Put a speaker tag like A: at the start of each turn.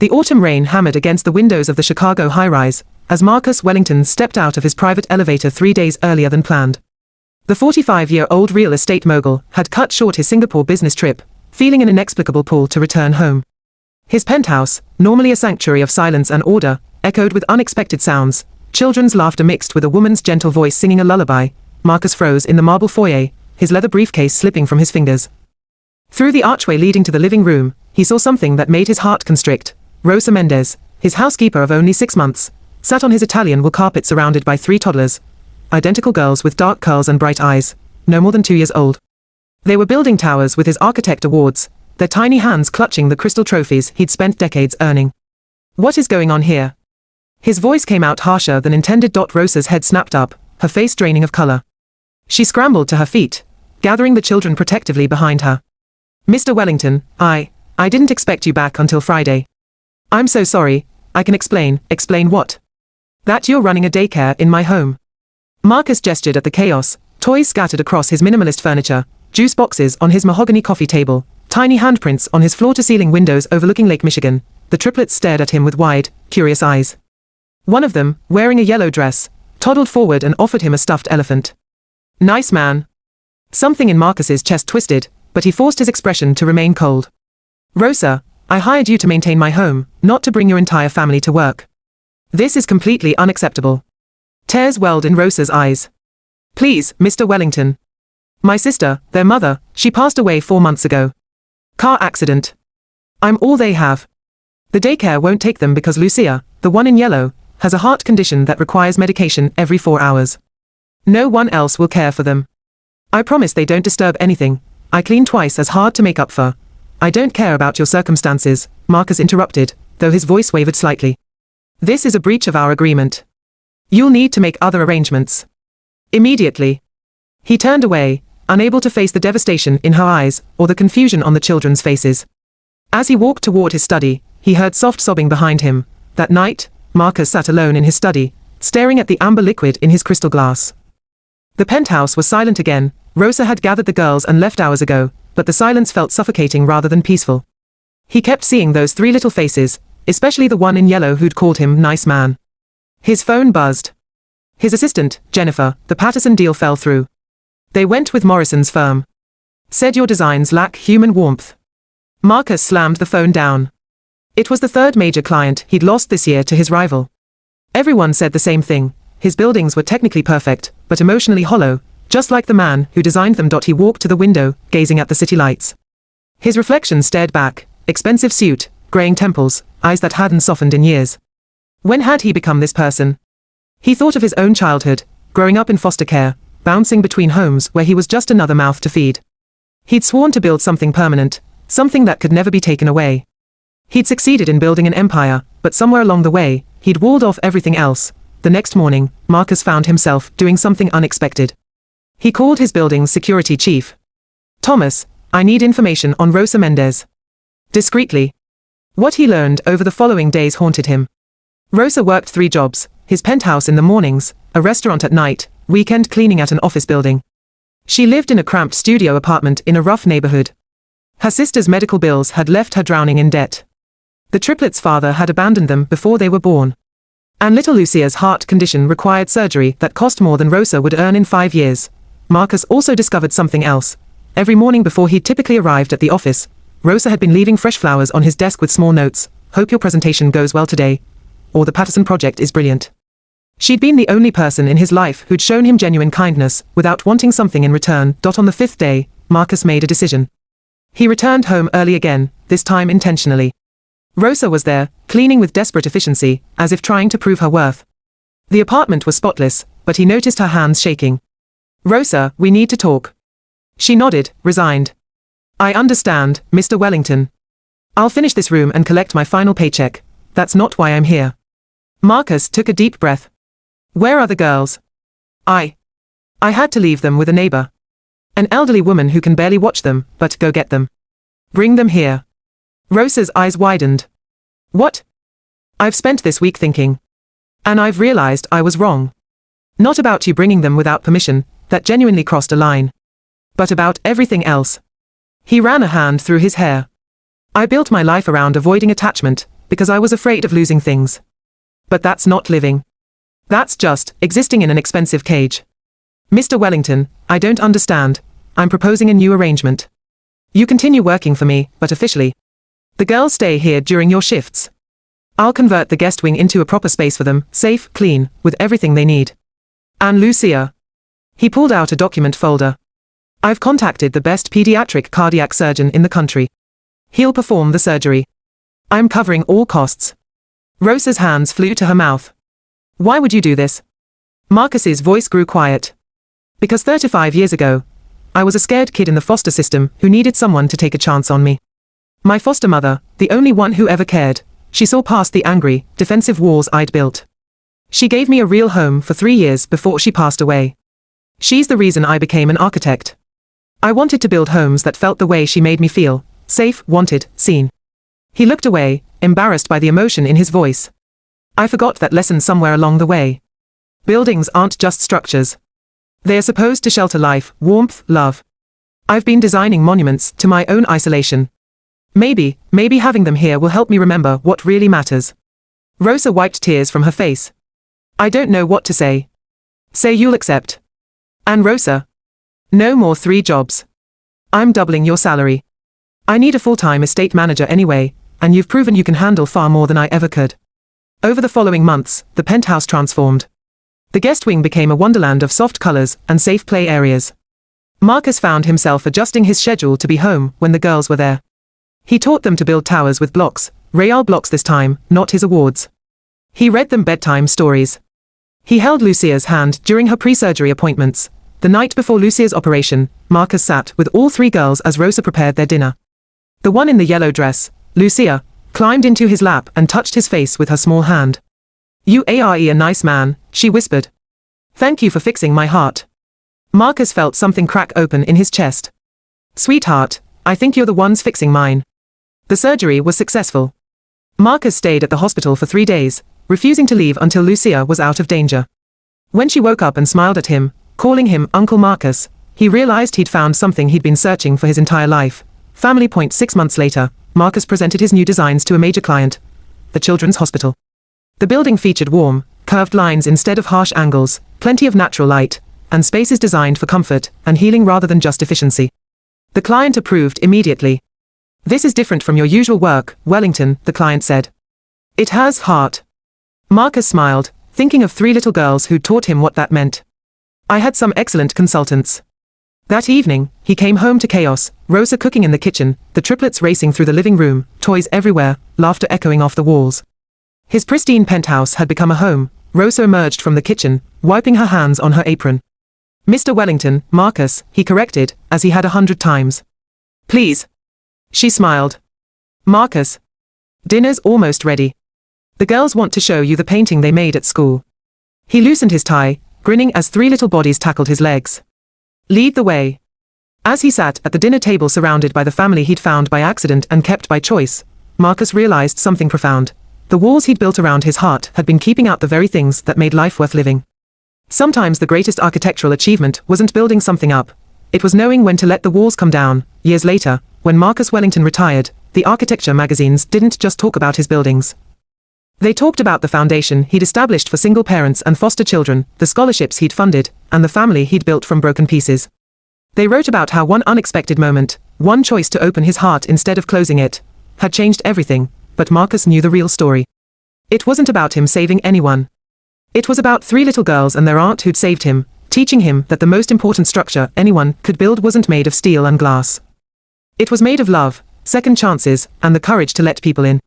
A: The autumn rain hammered against the windows of the Chicago high-rise, as Marcus Wellington stepped out of his private elevator 3 days earlier than planned. The 45-year-old real estate mogul had cut short his Singapore business trip, feeling an inexplicable pull to return home. His penthouse, normally a sanctuary of silence and order, echoed with unexpected sounds, children's laughter mixed with a woman's gentle voice singing a lullaby. Marcus froze in the marble foyer, his leather briefcase slipping from his fingers. Through the archway leading to the living room, he saw something that made his heart constrict. Rosa Mendez, his housekeeper of only 6 months, sat on his Italian wool carpet surrounded by 3 toddlers. Identical girls with dark curls and bright eyes, no more than 2 years old. They were building towers with his architect awards, their tiny hands clutching the crystal trophies he'd spent decades earning. What is going on here? His voice came out harsher than intended. Rosa's head snapped up, her face draining of color. She scrambled to her feet, gathering the children protectively behind her. Mr. Wellington, I didn't expect you back until Friday. I'm so sorry. I can explain. Explain what? That you're running a daycare in my home. Marcus gestured at the chaos, toys scattered across his minimalist furniture, juice boxes on his mahogany coffee table, tiny handprints on his floor-to-ceiling windows overlooking Lake Michigan. The triplets stared at him with wide, curious eyes. One of them, wearing a yellow dress, toddled forward and offered him a stuffed elephant. Nice man. Something in Marcus's chest twisted, but he forced his expression to remain cold. Rosa, I hired you to maintain my home, not to bring your entire family to work. This is completely unacceptable. Tears welled in Rosa's eyes. Please, Mr. Wellington. My sister, their mother, she passed away 4 months ago. Car accident. I'm all they have. The daycare won't take them because Lucia, the one in yellow, has a heart condition that requires medication every 4 hours. No one else will care for them. I promise they don't disturb anything. I clean twice as hard to make up for. I don't care about your circumstances, Marcus interrupted, though his voice wavered slightly. This is a breach of our agreement. You'll need to make other arrangements. Immediately. He turned away, unable to face the devastation in her eyes or the confusion on the children's faces. As he walked toward his study, he heard soft sobbing behind him. That night, Marcus sat alone in his study, staring at the amber liquid in his crystal glass. The penthouse was silent again. Rosa had gathered the girls and left hours ago, but the silence felt suffocating rather than peaceful. He kept seeing those 3 little faces, especially the one in yellow who'd called him nice man. His phone buzzed. His assistant, Jennifer, the Patterson deal fell through. They went with Morrison's firm. Said your designs lack human warmth. Marcus slammed the phone down. It was the 3rd major client he'd lost this year to his rival. Everyone said the same thing. His buildings were technically perfect, but emotionally hollow, just like the man who designed them. He walked to the window, gazing at the city lights. His reflection stared back, expensive suit, graying temples, eyes that hadn't softened in years. When had he become this person? He thought of his own childhood, growing up in foster care, bouncing between homes where he was just another mouth to feed. He'd sworn to build something permanent, something that could never be taken away. He'd succeeded in building an empire, but somewhere along the way, he'd walled off everything else. The next morning, Marcus found himself doing something unexpected. He called his building's security chief. Thomas, I need information on Rosa Mendez. Discreetly. What he learned over the following days haunted him. Rosa worked 3 jobs, his penthouse in the mornings, a restaurant at night, weekend cleaning at an office building. She lived in a cramped studio apartment in a rough neighborhood. Her sister's medical bills had left her drowning in debt. The triplets' father had abandoned them before they were born. And little Lucia's heart condition required surgery that cost more than Rosa would earn in 5 years. Marcus also discovered something else. Every morning before he typically arrived at the office, Rosa had been leaving fresh flowers on his desk with small notes. Hope your presentation goes well today. Or the Patterson project is brilliant. She'd been the only person in his life who'd shown him genuine kindness, without wanting something in return. On the 5th day, Marcus made a decision. He returned home early again, this time intentionally. Rosa was there, cleaning with desperate efficiency, as if trying to prove her worth. The apartment was spotless, but he noticed her hands shaking. Rosa, we need to talk. She nodded, resigned. I understand, Mr. Wellington. I'll finish this room and collect my final paycheck. That's not why I'm here. Marcus took a deep breath. Where are the girls? I had to leave them with a neighbor. An elderly woman who can barely watch them, but go get them. Bring them here. Rosa's eyes widened. What? I've spent this week thinking. And I've realized I was wrong. Not about you bringing them without permission, that genuinely crossed a line. But about everything else. He ran a hand through his hair. I built my life around avoiding attachment, because I was afraid of losing things. But that's not living. That's just existing in an expensive cage. Mr. Wellington, I don't understand. I'm proposing a new arrangement. You continue working for me, but officially. The girls stay here during your shifts. I'll convert the guest wing into a proper space for them, safe, clean, with everything they need. And Lucia. He pulled out a document folder. I've contacted the best pediatric cardiac surgeon in the country. He'll perform the surgery. I'm covering all costs. Rosa's hands flew to her mouth. Why would you do this? Marcus's voice grew quiet. Because 35 years ago, I was a scared kid in the foster system who needed someone to take a chance on me. My foster mother, the only one who ever cared, she saw past the angry, defensive walls I'd built. She gave me a real home for 3 years before she passed away. She's the reason I became an architect. I wanted to build homes that felt the way she made me feel, safe, wanted, seen. He looked away, embarrassed by the emotion in his voice. I forgot that lesson somewhere along the way. Buildings aren't just structures. They are supposed to shelter life, warmth, love. I've been designing monuments to my own isolation. Maybe having them here will help me remember what really matters. Rosa wiped tears from her face. I don't know what to say. Say you'll accept. And Rosa? No more 3 jobs. I'm doubling your salary. I need a full-time estate manager anyway, and you've proven you can handle far more than I ever could. Over the following months, the penthouse transformed. The guest wing became a wonderland of soft colors and safe play areas. Marcus found himself adjusting his schedule to be home when the girls were there. He taught them to build towers with blocks, real blocks this time, not his awards. He read them bedtime stories. He held Lucia's hand during her pre-surgery appointments. The night before Lucia's operation, Marcus sat with all 3 girls as Rosa prepared their dinner. The one in the yellow dress, Lucia, climbed into his lap and touched his face with her small hand. You are a nice man, she whispered. Thank you for fixing my heart. Marcus felt something crack open in his chest. Sweetheart, I think you're the ones fixing mine. The surgery was successful. Marcus stayed at the hospital for 3 days, refusing to leave until Lucia was out of danger. When she woke up and smiled at him, calling him Uncle Marcus, he realized he'd found something he'd been searching for his entire life. Family. 6 months later, Marcus presented his new designs to a major client, the Children's Hospital. The building featured warm, curved lines instead of harsh angles, plenty of natural light, and spaces designed for comfort and healing rather than just efficiency. The client approved immediately. This is different from your usual work, Wellington, the client said. It has heart. Marcus smiled, thinking of 3 little girls who'd taught him what that meant. I had some excellent consultants. That evening, he came home to chaos, Rosa cooking in the kitchen, the triplets racing through the living room, toys everywhere, laughter echoing off the walls. His pristine penthouse had become a home. Rosa emerged from the kitchen, wiping her hands on her apron. Mr. Wellington, Marcus, he corrected, as he had 100 times. Please. She smiled. Marcus. Dinner's almost ready. The girls want to show you the painting they made at school. He loosened his tie, grinning as 3 little bodies tackled his legs. Lead the way. As he sat at the dinner table surrounded by the family he'd found by accident and kept by choice, Marcus realized something profound. The walls he'd built around his heart had been keeping out the very things that made life worth living. Sometimes the greatest architectural achievement wasn't building something up. It was knowing when to let the walls come down. Years later, when Marcus Wellington retired, the architecture magazines didn't just talk about his buildings. They talked about the foundation he'd established for single parents and foster children, the scholarships he'd funded, and the family he'd built from broken pieces. They wrote about how one unexpected moment, one choice to open his heart instead of closing it, had changed everything, but Marcus knew the real story. It wasn't about him saving anyone. It was about 3 little girls and their aunt who'd saved him, teaching him that the most important structure anyone could build wasn't made of steel and glass. It was made of love, second chances, and the courage to let people in.